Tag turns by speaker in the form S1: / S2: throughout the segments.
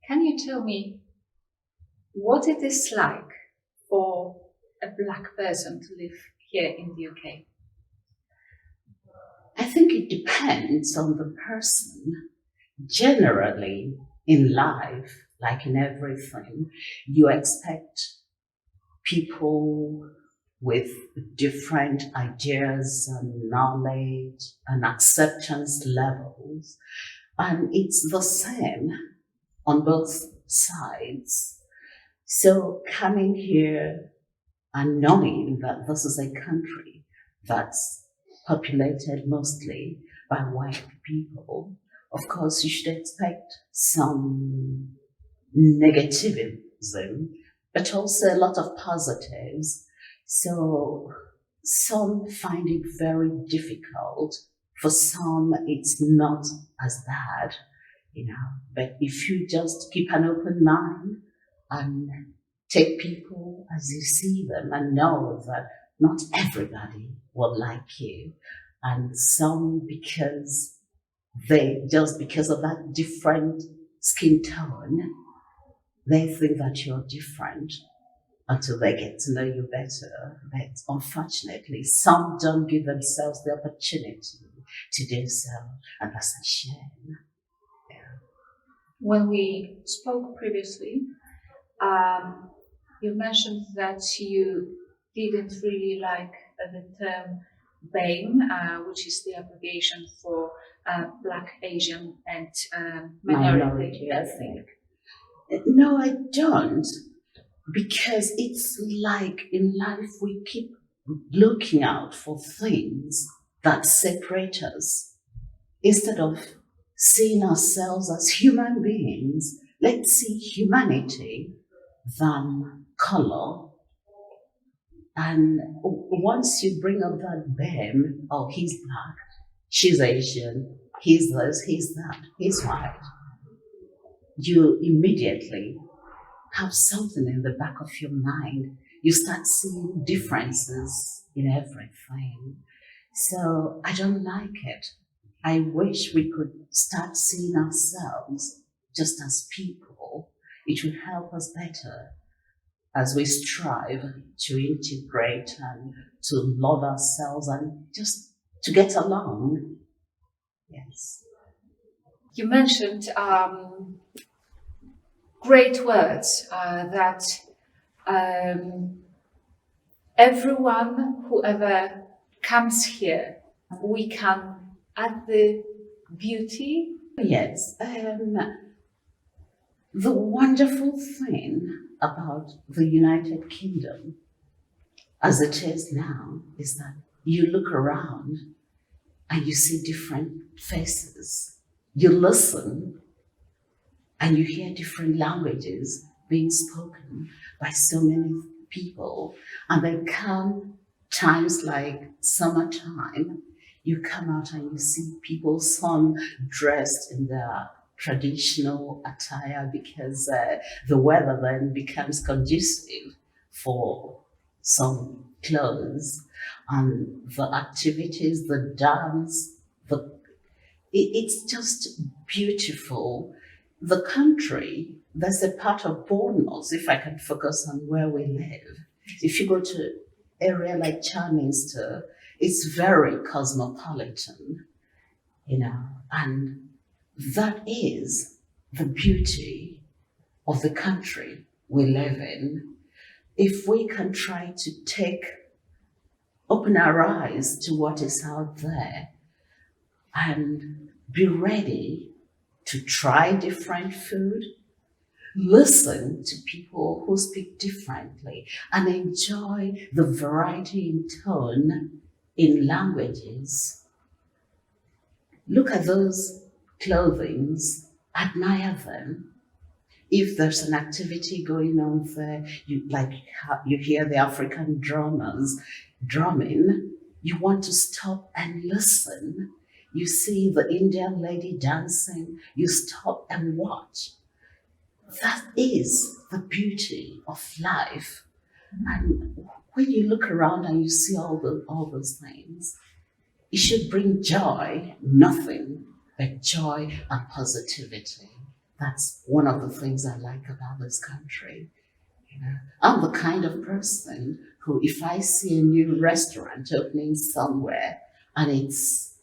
S1: Can you tell me what it is like for a black person to live here in the UK?
S2: I think it depends on the person. Generally, in life, like in everything, you expect people with different ideas and knowledge and acceptance levels. And it's the same on both sides. So coming here and knowing that this is a country that's populated mostly by white people, of course, you should expect some negativism, but also a lot of positives. So some find it very difficult. For some, it's not as bad, But if you just keep an open mind and take people as you see them and know that not everybody will like you, and some because because of that different skin tone, they think that you're different until they get to know you better. But unfortunately, some don't give themselves the opportunity to do so, and that's a shame. Yeah.
S1: When we spoke previously, you mentioned that you didn't really like the term BAME, which is the abbreviation for Black, Asian, and minority ethnic.
S2: No, I don't, because it's like in life we keep looking out for things that separate us instead of seeing ourselves as human beings. Let's see humanity than color. And once you bring up that BAME, oh, he's black, she's Asian, he's this, he's that, he's white, you immediately have something in the back of your mind. You start seeing differences in everything. So I don't like it. I wish we could start seeing ourselves just as people. It would help us better as we strive to integrate and to love ourselves and just to get along. Yes.
S1: You mentioned great words that everyone, whoever comes here, we can add the beauty.
S2: Yes. The wonderful thing about the United Kingdom, as it is now, is that you look around and you see different faces. You listen and you hear different languages being spoken by so many people. And then come times like summertime, you come out and you see people, some dressed in their traditional attire because the weather then becomes conducive for some clothes, and the activities, the dance, it's just beautiful. The country, there's a part of Bournemouth, if I can focus on where we live. If you go to an area like Charminster, it's very cosmopolitan, and that is the beauty of the country we live in. If we can try to open our eyes to what is out there and be ready to try different food, listen to people who speak differently, and enjoy the variety in tone in languages. Look at those clothings, admire them. If there's an activity going on there, you hear the African drummers drumming, you want to stop and listen. You see the Indian lady dancing, you stop and watch. That is the beauty of life. And when you look around and you see all those things, it should bring joy, nothing but joy and positivity. That's one of the things I like about this country. You know, I'm the kind of person who, if I see a new restaurant opening somewhere and it's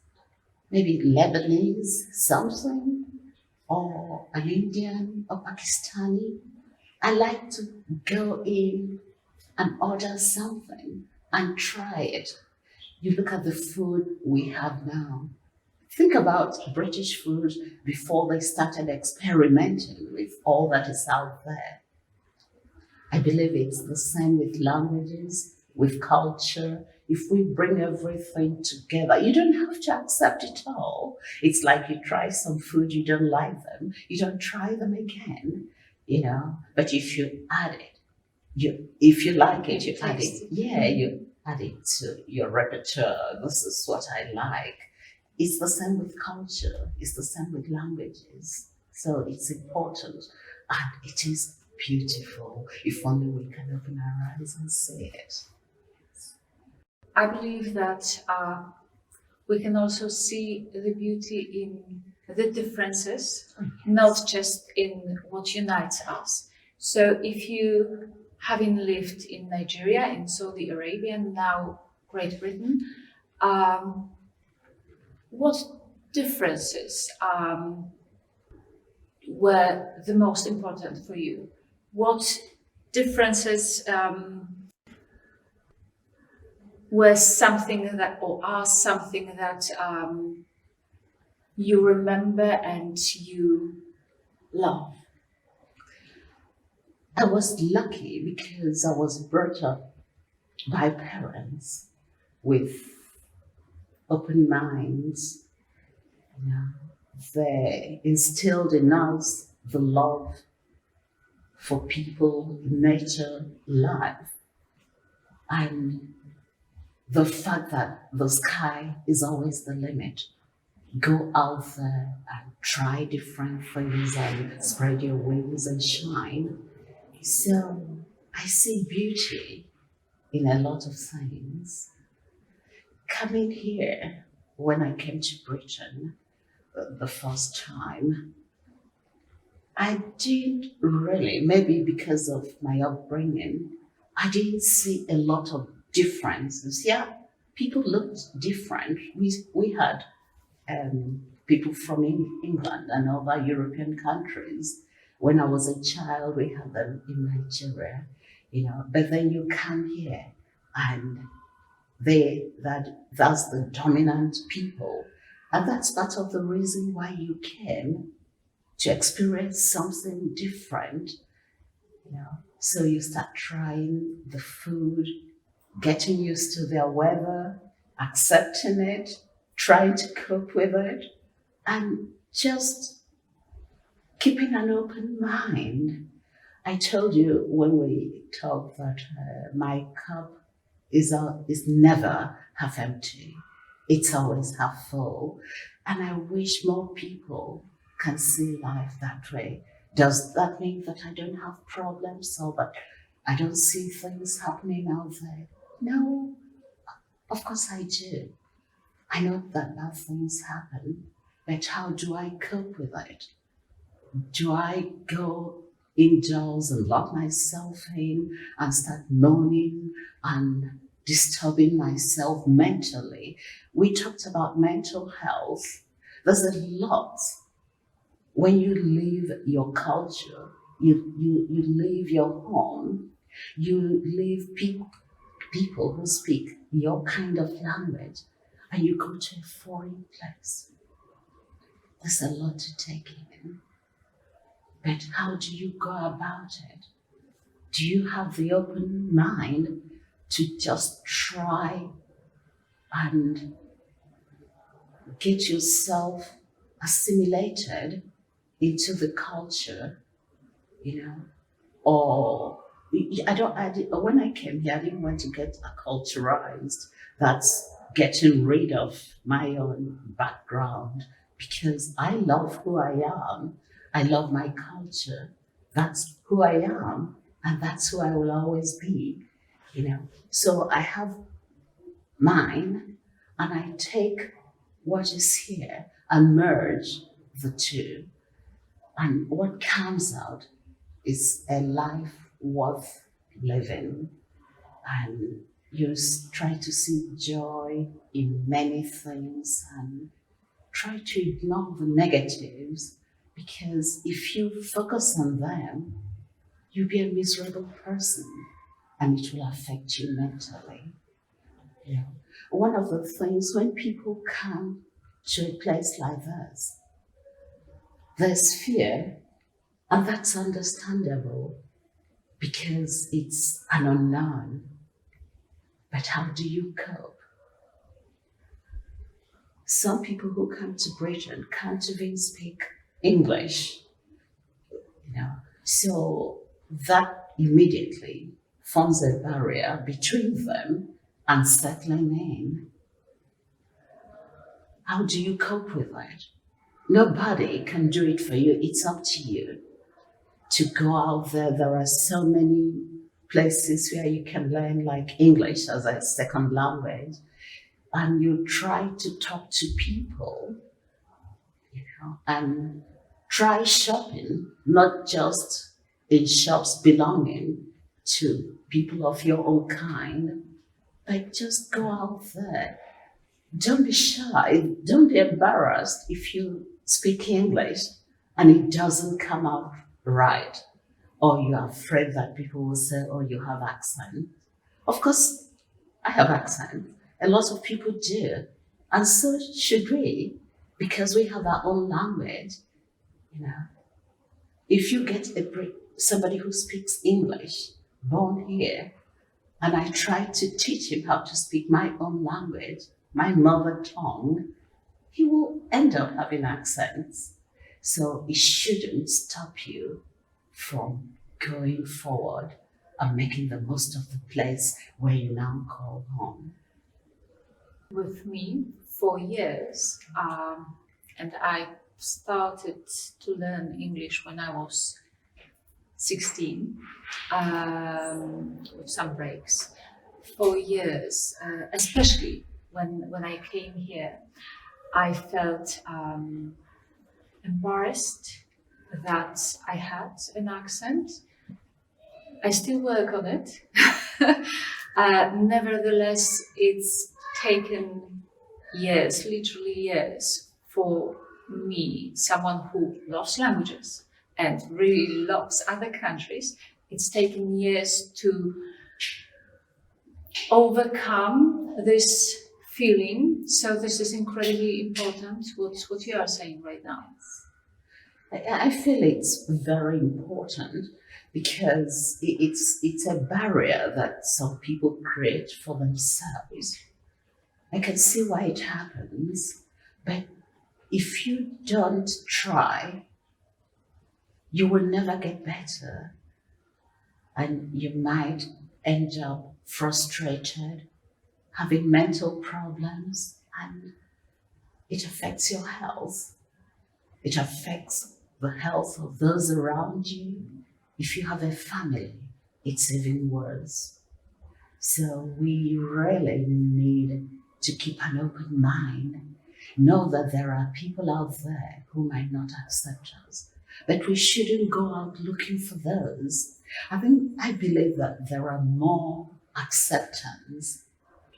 S2: maybe Lebanese something, or an Indian or Pakistani, I like to go in and order something and try it. You look at the food we have now. Think about British food before they started experimenting with all that is out there. I believe it's the same with languages, with culture. If we bring everything together, you don't have to accept it all. It's like you try some food, you don't like them, you don't try them again, you know. But if you add it, if you like it, you add it. Yeah, you add it to your repertoire. This is what I like. It's the same with culture. It's the same with languages. So it's important, and it is beautiful if only we can open our eyes and see it.
S1: I believe that we can also see the beauty in the differences, not just in what unites us. So if you, having lived in Nigeria, in Saudi Arabia, and now Great Britain, what differences were the most important for you? What differences were something that, or are something that you remember and you love?
S2: I was lucky because I was brought up by parents with open minds. You know, they instilled in us the love for people, nature, life, and the fact that the sky is always the limit. Go out there and try different things and spread your wings and shine. So I see beauty in a lot of things. Coming here, when I came to Britain the first time, I did really, maybe because of my upbringing, I didn't see a lot of differences. Yeah, people looked different. We had people from England and other European countries. When I was a child, we had them in Nigeria, you know. But then you come here, and that's the dominant people, and that's part of the reason why you came, to experience something different, you know. So you start trying the food, getting used to their weather, accepting it, trying to cope with it, and just keeping an open mind. I told you when we talked that my cup is never half empty. It's always half full. And I wish more people can see life that way. Does that mean that I don't have problems or that I don't see things happening out there? No, of course I do. I know that bad things happen, but how do I cope with it? Do I go indoors and lock myself in and start moaning and disturbing myself mentally? We talked about mental health. There's a lot. When you leave your culture, you leave your home, you leave people who speak your kind of language, and you go to a foreign place. There's a lot to take in. But how do you go about it? Do you have the open mind to just try and get yourself assimilated into the culture, you know? Or when I came here, I didn't want to get acculturized. That's getting rid of my own background, because I love who I am. I love my culture. That's who I am, and that's who I will always be, you know. So I have mine, and I take what is here and merge the two. And what comes out is a life worth living. And you try to see joy in many things and try to ignore the negatives, because if you focus on them, you'll be a miserable person and it will affect you mentally. Yeah. One of the things when people come to a place like this, there's fear, and that's understandable because it's an unknown. But how do you cope? Some people who come to Britain can't even speak English, so that immediately forms a barrier between them and settling in. How do you cope with that? Nobody can do it for you. It's up to you to go out there. There are so many places where you can learn like English as a second language, and you try to talk to people, and try shopping, not just in shops belonging to people of your own kind, but just go out there. Don't be shy, don't be embarrassed if you speak English and it doesn't come out right, or you're afraid that people will say, oh, you have accent. Of course, I have accent. A lot of people do. And so should we, because we have our own language. If you get somebody who speaks English, born here, and I try to teach him how to speak my own language, my mother tongue, he will end up having accents. So it shouldn't stop you from going forward and making the most of the place where you now call home.
S1: With me for years, and I started to learn English when I was 16, with some breaks. For years, especially when I came here, I felt embarrassed that I had an accent. I still work on it. Nevertheless, it's taken years, literally years, for me, someone who loves languages and really loves other countries, it's taken years to overcome this feeling. So this is incredibly important, what you are saying right now.
S2: I feel it's very important because it's a barrier that some people create for themselves. I can see why it happens, but if you don't try, you will never get better, and you might end up frustrated, having mental problems, and it affects your health. It affects the health of those around you. If you have a family, it's even worse. So we really need to keep an open mind. Know that there are people out there who might not accept us, but we shouldn't go out looking for those. I believe that there are more acceptance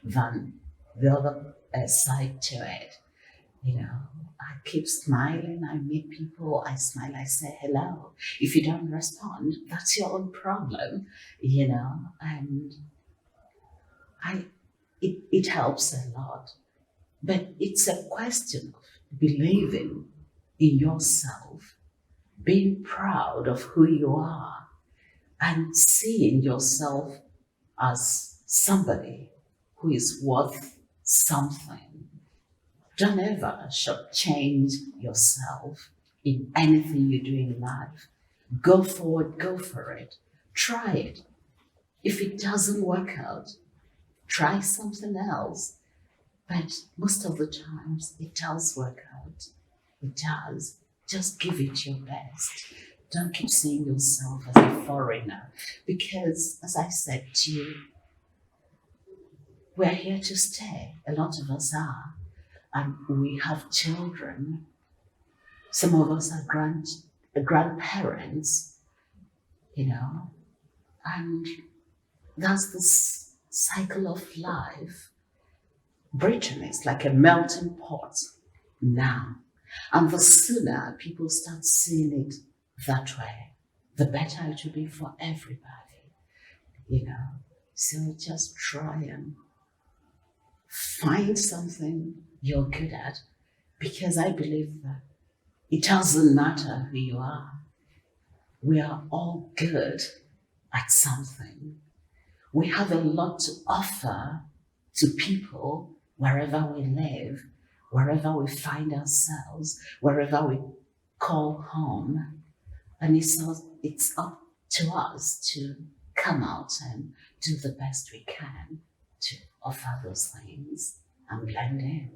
S2: than the other side to it. I keep smiling, I meet people, I smile, I say hello. If you don't respond, that's your own problem, and it helps a lot. But it's a question of believing in yourself, being proud of who you are, and seeing yourself as somebody who is worth something. Don't ever shortchange yourself in anything you do in life. Go forward, go for it. Try it. If it doesn't work out, try something else. But most of the times, it does work out. It does. Just give it your best. Don't keep seeing yourself as a foreigner. Because, as I said to you, we're here to stay. A lot of us are. And we have children. Some of us are grandparents, and that's this cycle of life. Britain is like a melting pot now. And the sooner people start seeing it that way, the better it will be for everybody, So just try and find something you're good at, because I believe that it doesn't matter who you are. We are all good at something. We have a lot to offer to people wherever we live, wherever we find ourselves, wherever we call home. And it's up to us to come out and do the best we can to offer those things and blend in.